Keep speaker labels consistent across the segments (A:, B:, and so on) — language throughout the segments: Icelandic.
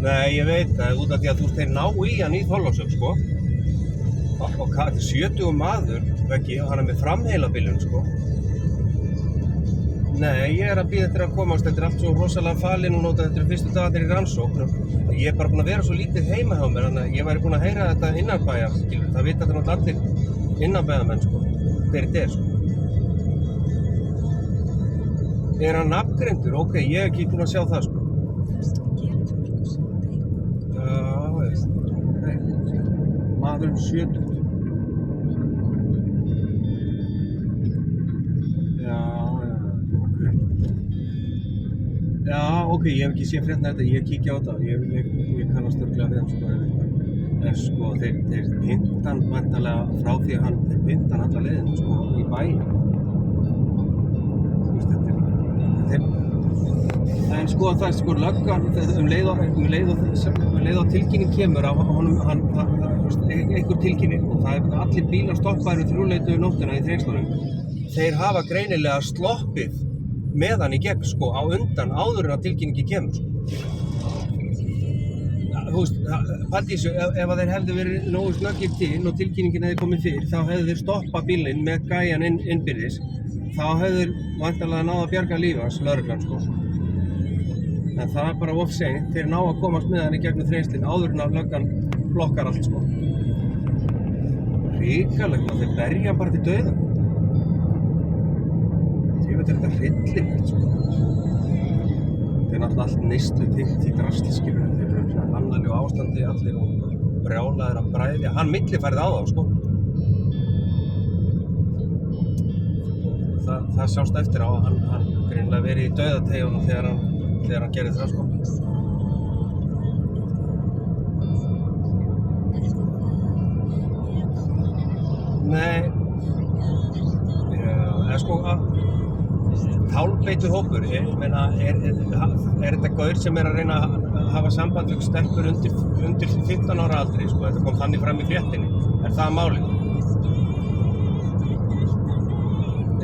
A: Nei, ég veit það, út af því að þú veist, þeir ná í hann í Þorlákshöfn, sko. Og þetta er 70 maður, ekki, hann er með framheilabilun, sko. Nei, ég er að bíða eftir að komast, þetta er allt svo rosalega falið núna út af þetta fyrstu dagarnir í rannsókn. Ég er bara búinn að vera svo lítið heima hjá mér, þannig að ég væri búinn að heyra þetta innanbæjar, skilur. Það vita þetta náttúrulega allir innanbæjarmenn, sko, hver þetta er, sko. Er hann nafngreindur? Ok, ég hef ekki búinn að sjá það, sko. Já, veist, ok. Maðurinn 70. Já, ok, ég hef ekki séð fréttina þetta, ég kíkja á þetta, ég kannast örugglega við hann, sko, en sko, þeir pynta hann væntanlega frá því að þeir pynta hann alla leiðina, sko, í bæinn. Þú veist, þetta en sko, það er sko, löggan, um leið og tilkynning kemur af honum, einhver tilkynning, og það er allir bílar stoppaðir 3 nóttina í Þrengslunum, þeir hafa greinilega sloppið með hann í gegn, sko, á undan áður en að tilkynningi kemur, sko. Þú veist, pældu í þessu, ef að þeir hefðu verið nógu snöggir til og tilkynningin hefði komið fyrir, þá hefðu þeir stoppað bílinn með gæjan innbyrðis, þá hefðu þeir væntanlega náð að bjarga lífi hans, lögreglan, sko. En það er bara of seint, þeir ná að komast með hann í gegnum Þrengslin áður en að löggan blokkar allt, sko. Hrikalegt að þeir berja hann bara til dauða. Ég veit þetta hryllilegt, sko. Þeir náttúrulega allt neyslu tengt í drasli, skilur. Þeir eru svona annarlegu ástandi allir og brjálaðir að bræðja. Hann millifærði á þá, sko. Það sjást eftir á að hann greinilega verið í dauðateyjunum þegar hann gerði það, sko. Nei. Já, sko, tálbeitur hópur, ég meina, er þetta gaur sem er að reyna að hafa samband við stelpur undir 15 ára aldri, sko, þetta kom þannig fram í fréttinni. Er það málið?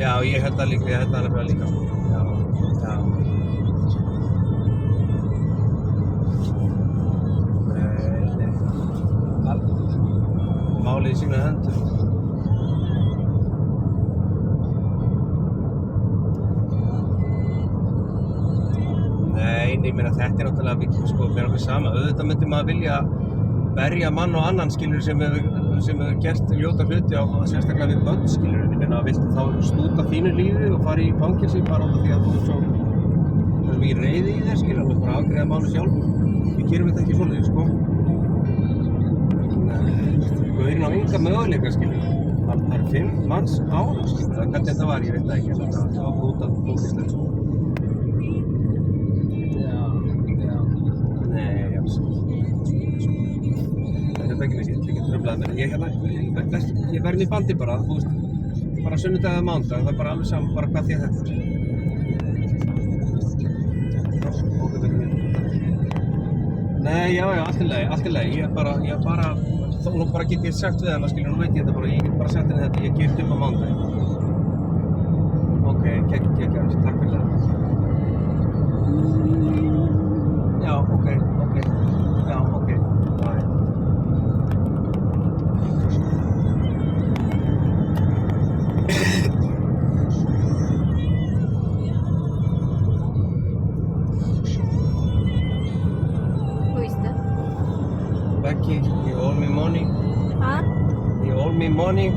A: Já, ég held það nefnilega líka, sko. Já. Nei. Málið í sína hendur. Ég meina, þetta er náttúrulega, sko, mér alveg sama. Auðvitað myndi maður vilja berja mann og annan, skilur, sem hefur gert ljóta hluti á sérstaklega við börn, skilur. Ég meina, viltu þá stúta þínu lífi og fara í fangelsi bara út af því að þú ert svo mikið reiði í þér, skilur, og bara afgreiða mánu sjálfur. Við gerum þetta ekki svoleiðis, sko. Gaurinn á enga möguleika, skilur. Það er 5 manns ára, skilur. Hvernig þetta var, ég veit það ekki, það var bútislegt, sko. Ég verð í bandi bara, þú veist, bara sunnudag eða mánudag, það er bara alveg saman bara hvað því að þetta er. Nei, já, allt í lagi, ég bara, nú bara get ég sagt við hana, skilur, nú veit ég þetta bara, ég get bara sagt henni þetta, ég gift upp á mánudag. Ok, geggjast, takk fyrir það. Já, ok. Becky, you owe me money.
B: Huh?
A: You owe me money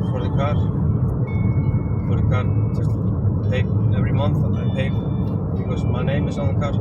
A: for the car. Just pay every month. I pay because my name is on the car.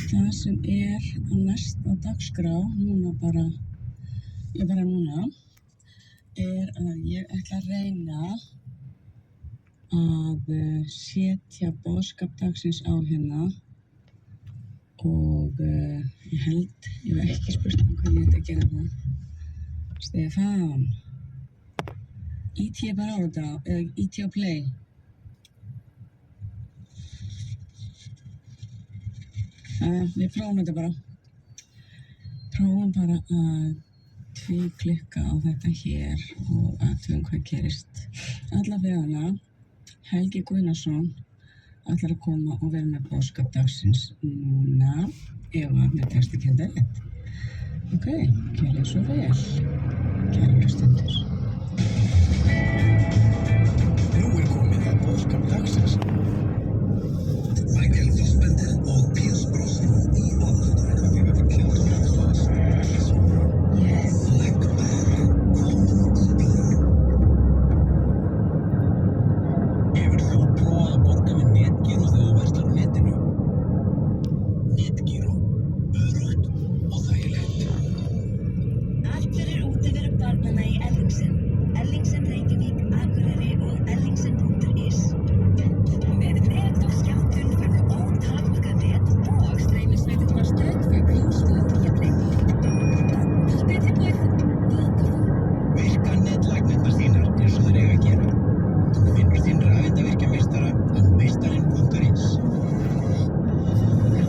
B: Það sem á næsta dagskrá, núna bara núna, að ég ætla að reyna að setja boðskap dagsins á hérna og ég held, ég hef ekki spurt hvernig ég ætti að gera það. Stefán, ég bara á þetta, eða ég á play? Við prófum þetta bara. Prófum bara að tvíklikka á þetta hér og athugum hvað gerist. Allavega, Helgi Guðnason ætlar að koma og vera með boðskap dagsins núna ef að mér tekst ekki þetta rétt. Ok, gjörið svo vel, kæru hlustendur.
C: Nú komið að boðskap dagsins. Michael Fassbender og Pierce Brosnan í aðalhlutverkum. Have you ever killed a man fast?
B: Yes.
C: Black Bear, komin í bíó. Hefur þú prófað að borga með netgíró þegar þú verslar á netinu? Netgíró, öruggt og þægilegt.
D: Allt fyrir útiveru barnanna í Ellingsen. Ellingsen Reykjavík, Akureyri og ellingsen.is. Með nettóskjáttun færðu ótakmarkað net og streymisveiturnar stöð fyrir Bluetooth og Viaplay. Haldið tilbúið, hvað þú?
C: Virka netlagnirnar þínar eins og þeir eiga að gera. Þú finnur þinn rafeindavirkjameistara á meistarinn.is.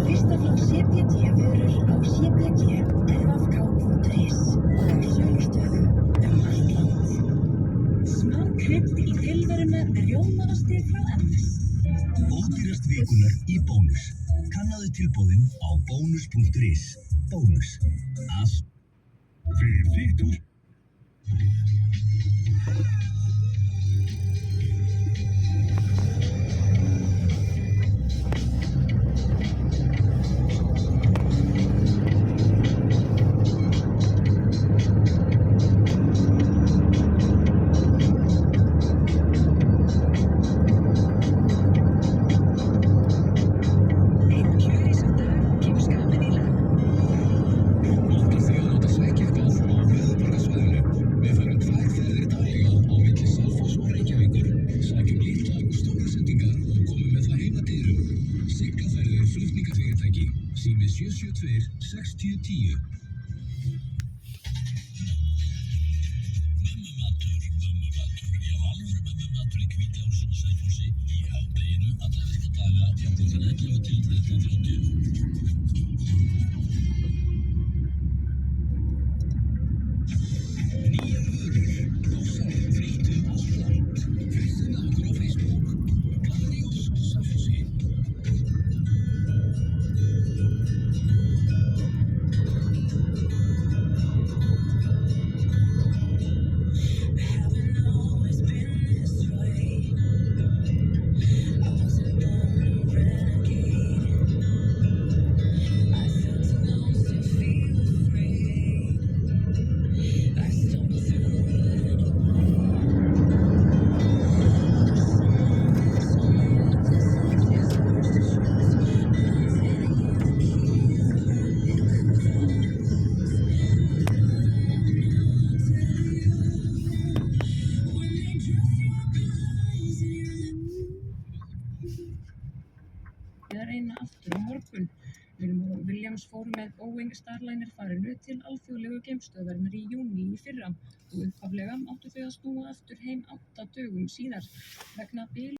D: Fyrsta flokks CPT-vörur á cpg.rfk.is og á sölustöðum allt land. Smá krydd í tilveruna með rjómaosti frá MS.
C: Ódýrast vikunar í Bónus. Kannaðu tilboðin á bónus.is. Bónus. Allt fyrir þitt hús.
D: Einn kjörís á dag kemur skamminn í lag.
C: Langar þig að nota svekkjafgað á höfuðborgarsvæðinu? Við förum 2 ferðir daglega á milli Selfoss og Reykjavíkur. Sækjum litlar og stórar sendingar og komum með það heim að dyrum. Siglaferðir flutningafyrirtæki. Sími 772 6010. Mömmumatur. Já, alvöru mömmumatur í Hvítási og Selfossi í hádeginu alla virka daga hjá klukkan 11 til 13:30. Nýjar vörur, kossar, frítu og slant. Fylgstu með okkur á Facebook. Gladriós Selfossi.
D: Haven't always been this way. I wasn't born a renegade. I felt alone, still feel afraid. I stumble through it að reyna aftur á morgun. Williams fór með Boeing Starliner farinu til alþjóðlegu geimstöðvarinnar í júní í fyrra og upphaflega áttu þau að snúa aftur heim 8 dögum síðar vegna